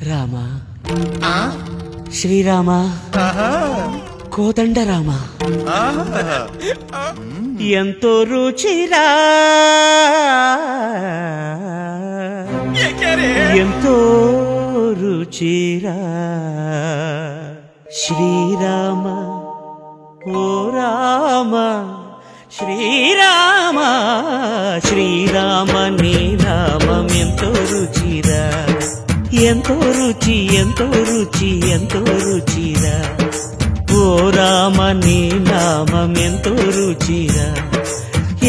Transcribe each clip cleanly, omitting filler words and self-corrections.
రామ శ్రీరామ కోదండ రామ ఎంతో రుచిరా ఎంతో రుచిరా శ్రీరామ ఓ రామ శ్రీరామ శ్రీరామ నీ నామం ఎంతో రుచిరా ఎంతో రుచి ఎంతో రుచి ఎంతో రుచిరా ఓ రామ నీ నామం ఎంతో రుచిరా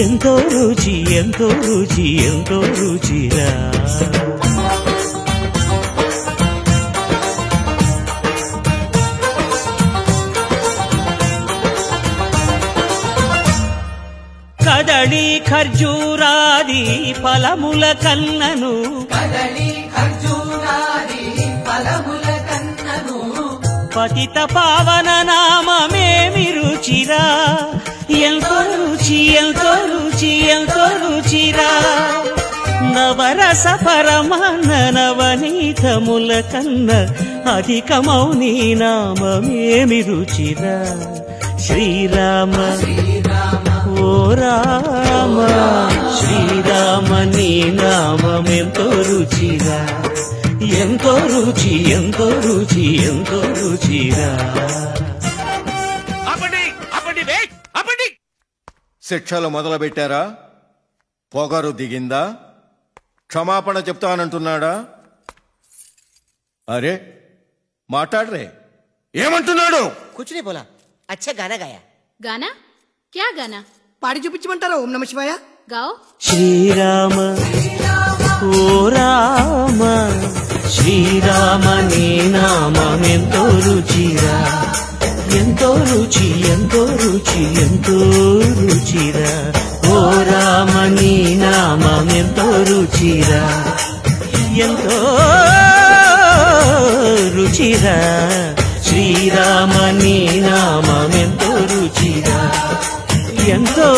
ఎంతో రుచి ఎంతో రుచి ఎంతో రుచిరా కదళి ఖర్జూరాది ఫలముల కన్నను పతిత పావన నామమేమి రుచిరా ఎంతో రుచి ఎంతో రుచి ఎంతో రుచిరా నవరస పరమాన్న నవనీతముల కన్న అధికమౌ నీ నామమేమి రుచిరా శ్రీరామ ఓ రామ శ్రీరామ నీ నామం ఎంతో రుచిరా ఎంతో రుచి ఎంతో రుచి ఎంతో రుచిరా శిక్షలు మొదలు పెట్టారా? పొగరు దిగిందా? క్షమాపణ చెప్తానంటున్నాడా? అరే మాట్లాడరే, ఏమంటున్నాడు? कुछ नहीं बोला। अच्छा गाना गाया। गाना? क्या गाना? पाड़ी చూపించమంటారా? ఓం నమః శివాయ गाओ। శ్రీరామ ఓ రామ శ్రీరామ నీ నామం ఎంతో రుచిరా ఎంతో రుచి ఎంతో రుచి ఎంతో రుచిరా ఓ రామ నీ నామం ఎంతో రుచిరా ఎంతో రుచిరా శ్రీరామ నీ నామం ఎంతో రుచిరా ఎంతో